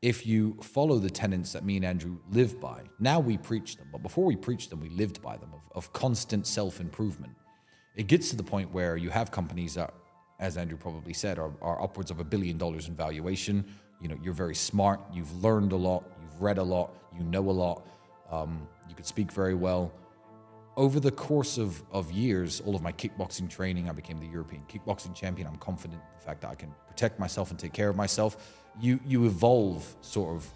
if you follow the tenets that me and Andrew live by, now we preach them, but before we preach them, we lived by them, of constant self-improvement. It gets to the point where you have companies that, as Andrew probably said, are upwards of $1 billion in valuation. You know, you're very smart, you've learned a lot, you've read a lot, you know a lot, you could speak very well. Over the course of years, all of my kickboxing training, I became the European kickboxing champion. I'm confident in the fact that I can protect myself and take care of myself. You evolve sort of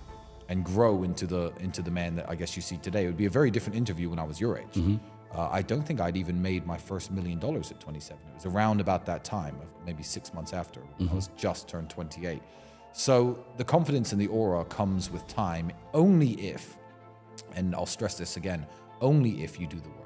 and grow into the man that I guess you see today. It would be a very different interview when I was your age. Mm-hmm. I don't think I'd even made my first $1 million at 27. It was around about that time, maybe 6 months after. I was just turned 28. So the confidence and the aura comes with time only if, and I'll stress this again, only if you do the work.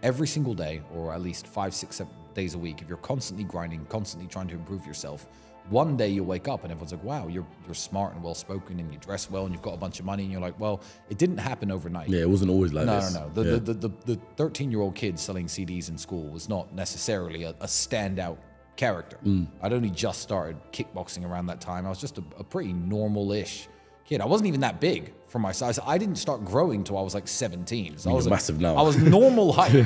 Every single day, or at least 5, 6, 7 days a week, if you're constantly grinding, constantly trying to improve yourself, one day you'll wake up and everyone's like, wow, you're smart and well-spoken and you dress well and you've got a bunch of money, and you're like, well, it didn't happen overnight. Yeah, it wasn't always like this. No. The 13-year-old kid selling CDs in school was not necessarily a standout character. I'd only just started kickboxing around that time. I was just a pretty normal-ish kid. I wasn't even that big for my size. I didn't start growing till I was like 17. So I was massive now. I was normal height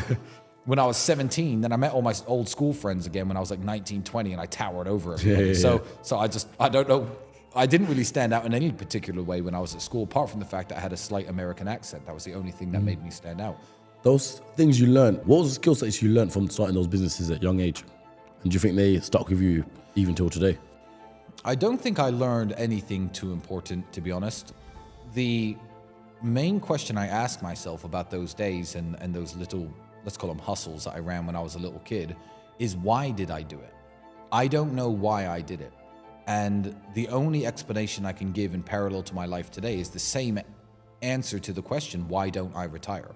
when I was 17. Then I met all my old school friends again when I was like 19, 20, and I towered over everybody. So I don't know. I didn't really stand out in any particular way when I was at school, apart from the fact that I had a slight American accent. That was the only thing that made me stand out. Those things you learned, what was the skill sets you learned from starting those businesses at a young age? And do you think they stuck with you even till today? I don't think I learned anything too important, to be honest. The main question I asked myself about those days and those little, let's call them hustles that I ran when I was a little kid, is why did I do it? I don't know why I did it. And the only explanation I can give in parallel to my life today is the same answer to the question, why don't I retire?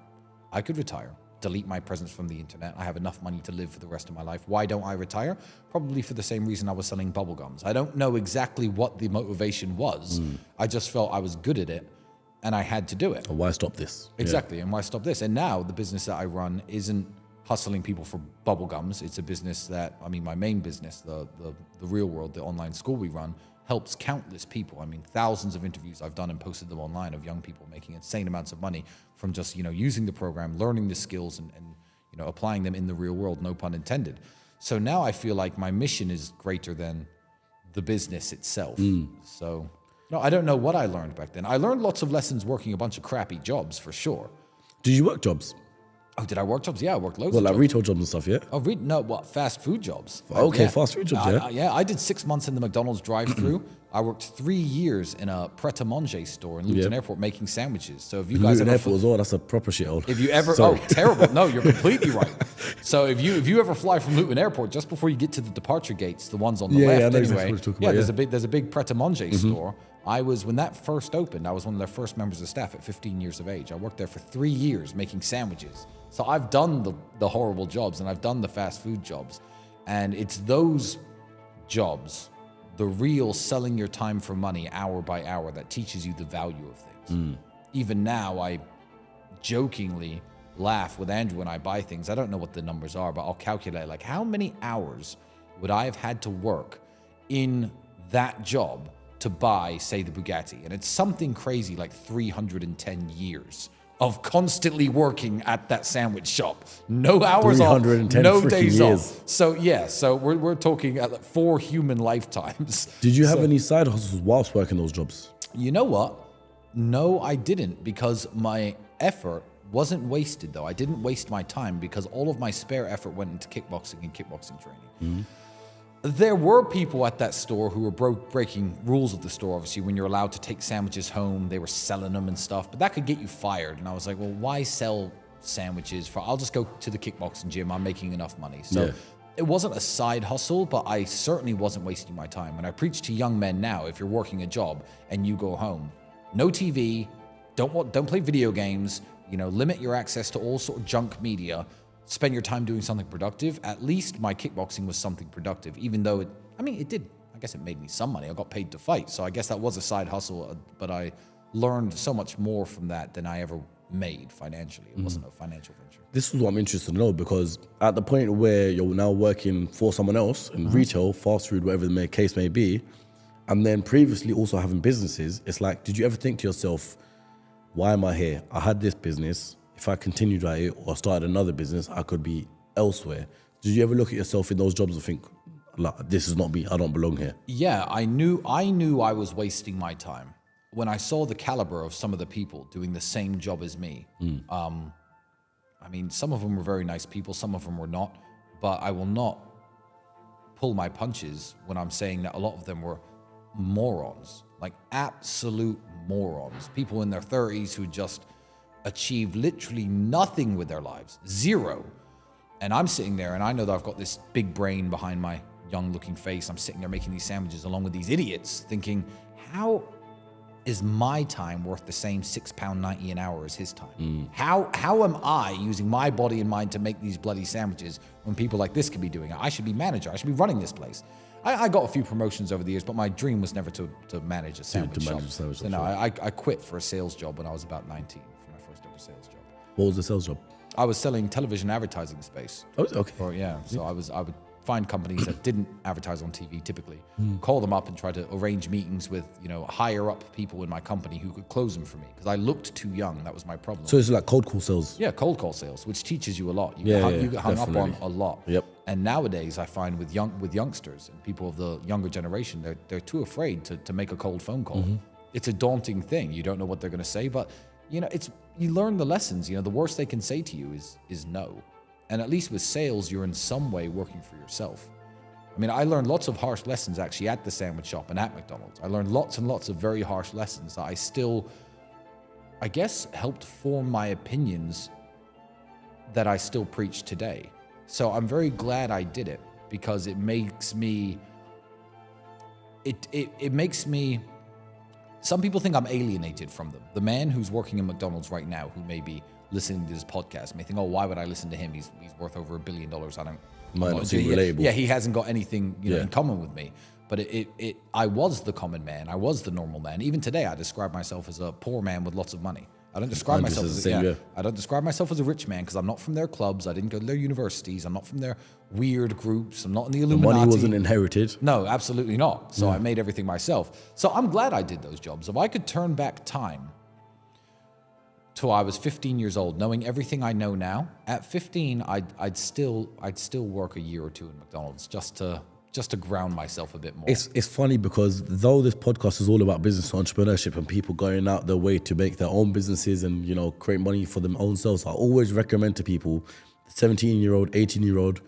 I could retire, delete my presence from the internet. I have enough money to live for the rest of my life. Why don't I retire? Probably for the same reason I was selling bubblegums. I don't know exactly what the motivation was. I just felt I was good at it and I had to do it. Why stop this? Exactly, and why stop this? And now the business that I run isn't hustling people for bubblegums. It's a business that, I mean, my main business, the real world, the online school we run, helps countless people. I mean, thousands of interviews I've done and posted them online of young people making insane amounts of money from just, using the program, learning the skills and applying them in the real world, no pun intended. So now I feel like my mission is greater than the business itself. So, no, I don't know what I learned back then. I learned lots of lessons working a bunch of crappy jobs for sure. Did you work jobs? Oh, did I work jobs? Yeah, I worked loads Well, of like jobs. retail jobs and stuff, yeah? Oh, what, fast food jobs? Okay, Yeah. fast food jobs, yeah? I did 6 months in the McDonald's drive-thru. I worked 3 years in a pret-a-manger store in Luton Airport making sandwiches. So if you guys Luton ever Airport as well, that's a proper shithole. if you ever Sorry. terrible. No, you're completely right. So if you ever fly from Luton Airport, just before you get to the departure gates, the ones on the left I know exactly anyway. what you're talking about, there's a big pret-a-manger store. When that first opened, I was one of their first members of staff at 15 years of age. I worked there for 3 years making sandwiches. So I've done the horrible jobs and I've done the fast food jobs. And it's those jobs, the real selling your time for money hour by hour, that teaches you the value of things. Even now, I jokingly laugh with Andrew when I buy things. I don't know what the numbers are, but I'll calculate like how many hours would I have had to work in that job to buy, say, the Bugatti. And it's something crazy like 310 years of constantly working at that sandwich shop. No hours off, 310 no freaking days years. off. So we're talking at like 4 human lifetimes. Did you have any side hustles whilst working those jobs? You know what? No, I didn't, because my effort wasn't wasted, though. I didn't waste my time because all of my spare effort went into kickboxing and kickboxing training. There were people at that store who were breaking rules of the store, obviously, when you're allowed to take sandwiches home. They were selling them and stuff, but that could get you fired. And I was like, well, why sell sandwiches? I'll just go to the kickboxing gym. I'm making enough money. So it wasn't a side hustle, but I certainly wasn't wasting my time. And I preach to young men now, if you're working a job and you go home, no TV, don't play video games, limit your access to all sort of junk media. Spend your time doing something productive. At least my kickboxing was something productive, even though it made me some money. I got paid to fight. So I guess that was a side hustle, but I learned so much more from that than I ever made financially. It wasn't a financial venture. This is what I'm interested to know, because at the point where you're now working for someone else in retail, fast food, whatever the case may be, and then previously also having businesses, it's like, did you ever think to yourself, why am I here? I had this business. If I continued at it or started another business, I could be elsewhere. Did you ever look at yourself in those jobs and think, like, this is not me, I don't belong here? Yeah, I knew I was wasting my time when I saw the caliber of some of the people doing the same job as me. I mean, some of them were very nice people, some of them were not, but I will not pull my punches when I'm saying that a lot of them were morons, like absolute morons, people in their 30s who just achieved literally nothing with their lives, zero. And I'm sitting there and I know that I've got this big brain behind my young looking face. I'm sitting there making these sandwiches along with these idiots thinking, how is my time worth the same £6.90 an hour as his time? How am I using my body and mind to make these bloody sandwiches when people like this could be doing it? I should be manager. I should be running this place. I got a few promotions over the years, but my dream was never to manage a sandwich shop. So no, I quit for a sales job when I was about 19 for my first ever sales job. What was the sales job? I was selling television advertising space. Oh, okay. So I would find companies that didn't advertise on TV typically, call them up and try to arrange meetings with, higher up people in my company who could close them for me because I looked too young. That was my problem. So it's like cold call sales? Yeah, cold call sales, which teaches you a lot. You get hung up on a lot. Yep. And nowadays I find with youngsters and people of the younger generation, they're too afraid to make a cold phone call. It's a daunting thing. You don't know what they're going to say, but you learn the lessons. The worst they can say to you is no. And at least with sales, you're in some way working for yourself. I mean, I learned lots of harsh lessons actually at the sandwich shop and at McDonald's. I learned lots and lots of very harsh lessons that I still, I guess, helped form my opinions that I still preach today. So I'm very glad I did it because it makes me, some people think I'm alienated from them. The man who's working in McDonald's right now, who may be listening to this podcast, may think, oh, why would I listen to him? He's worth over $1 billion. Might not seem relatable. Yeah, he hasn't got anything in common with me. But I was the common man. I was the normal man. Even today, I describe myself as a poor man with lots of money. I don't describe myself I don't describe myself as a rich man because I'm not from their clubs. I didn't go to their universities. I'm not from their weird groups. I'm not in the Illuminati. The money wasn't inherited. No, absolutely not. So I made everything myself. So I'm glad I did those jobs. If I could turn back time till I was 15 years old, knowing everything I know now, at 15, I'd still work a year or two in McDonald's just to ground myself a bit more. It's funny because though this podcast is all about business entrepreneurship and people going out their way to make their own businesses and create money for them own selves, I always recommend to people, 17-year-old, 18-year-old,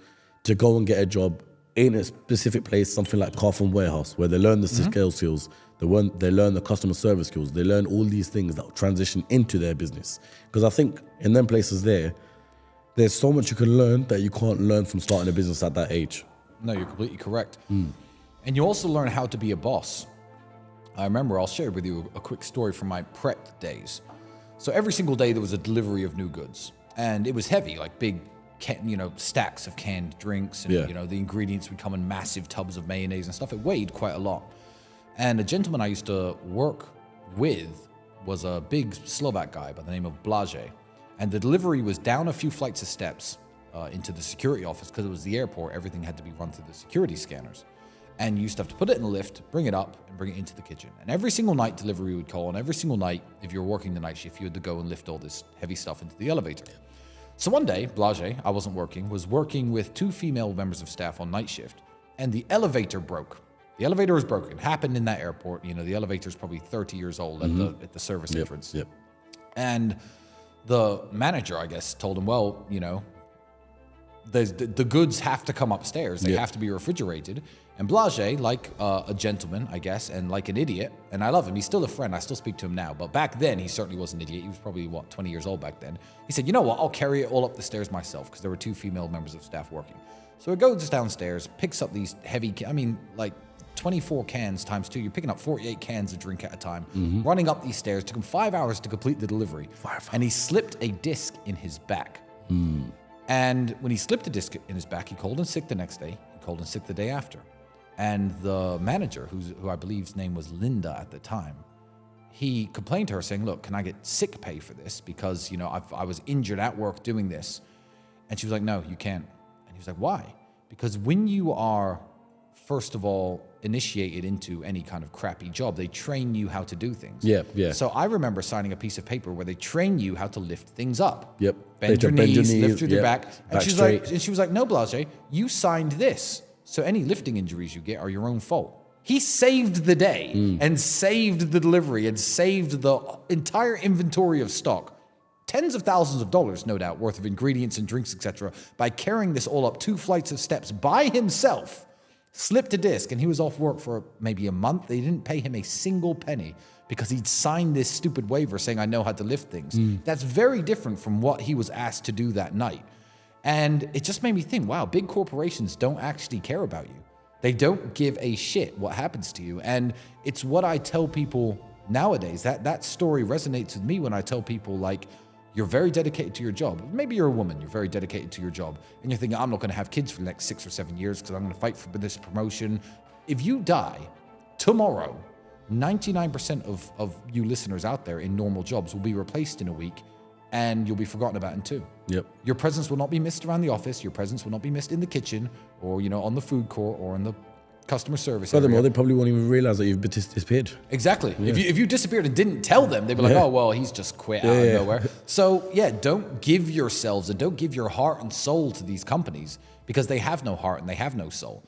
to go and get a job in a specific place, something like Carphone Warehouse, where they learn the scale skills, they learn the customer service skills, they learn all these things that will transition into their business. Because I think in them places there's so much you can learn that you can't learn from starting a business at that age. No, you're completely correct. And you also learn how to be a boss. I remember, I'll share with you a quick story from my prep days. So every single day there was a delivery of new goods. And it was heavy, like big, stacks of canned drinks. And, the ingredients would come in massive tubs of mayonnaise and stuff. It weighed quite a lot. And a gentleman I used to work with was a big Slovak guy by the name of Blage. And the delivery was down a few flights of steps into the security office because it was the airport. Everything had to be run through the security scanners. And you used to have to put it in the lift, bring it up, and bring it into the kitchen. And every single night delivery would call, and every single night, if you were working the night shift, you had to go and lift all this heavy stuff into the elevator. So one day, Blage, I wasn't working, was working with 2 female members of staff on night shift, and the elevator broke. The elevator was broken. It happened in that airport. The elevator's probably 30 years old at the service entrance. Yep. And the manager, I guess, told him, well, the goods have to come upstairs. They have to be refrigerated. And Blage, like a gentleman, I guess, and like an idiot, and I love him. He's still a friend. I still speak to him now. But back then, he certainly was an idiot. He was probably, 20 years old back then. He said, you know what? I'll carry it all up the stairs myself because there were 2 female members of staff working. So it goes downstairs, picks up these heavy, 24 cans times 2. You're picking up 48 cans of drink at a time, running up these stairs. Took him 5 hours to complete the delivery. And he slipped a disc in his back. And when he slipped a disc in his back, he called in sick the next day. He called in sick the day after. And the manager, who I believe's name was Linda at the time, he complained to her saying, look, can I get sick pay for this? Because, I was injured at work doing this. And she was like, no, you can't. And he was like, why? Because when you are, first of all, initiated into any kind of crappy job. They train you how to do things. Yeah, yeah. So I remember signing a piece of paper where they train you how to lift things up. Yep. Bend your knees, lift through your yep. back. And Back she's straight. like, and she was like, no, Blase, you signed this. So any lifting injuries you get are your own fault. He saved the day and saved the delivery and saved the entire inventory of stock. Tens of thousands of dollars, no doubt, worth of ingredients and drinks, etc., by carrying this all up 2 flights of steps by himself. Slipped a disc, and he was off work for maybe a month. They didn't pay him a single penny because he'd signed this stupid waiver saying, I know how to lift things. That's very different from what he was asked to do that night. And it just made me think, wow, big corporations don't actually care about you. They don't give a shit what happens to you. And it's what I tell people nowadays. That story resonates with me when I tell people, like, you're very dedicated to your job. Maybe you're a woman, you're very dedicated to your job. And you're thinking, I'm not going to have kids for the next 6 or 7 years because I'm going to fight for this promotion. If you die tomorrow, 99% of you listeners out there in normal jobs will be replaced in a week, and you'll be forgotten about in 2. Yep. Your presence will not be missed around the office. Your presence will not be missed in the kitchen or, on the food court or in the customer service Furthermore, area. they probably won't even realize that you've disappeared. Exactly. Yeah. If you disappeared and didn't tell them, they'd be like, oh, well, he's just quit out of nowhere. So, don't give yourselves and don't give your heart and soul to these companies because they have no heart and they have no soul.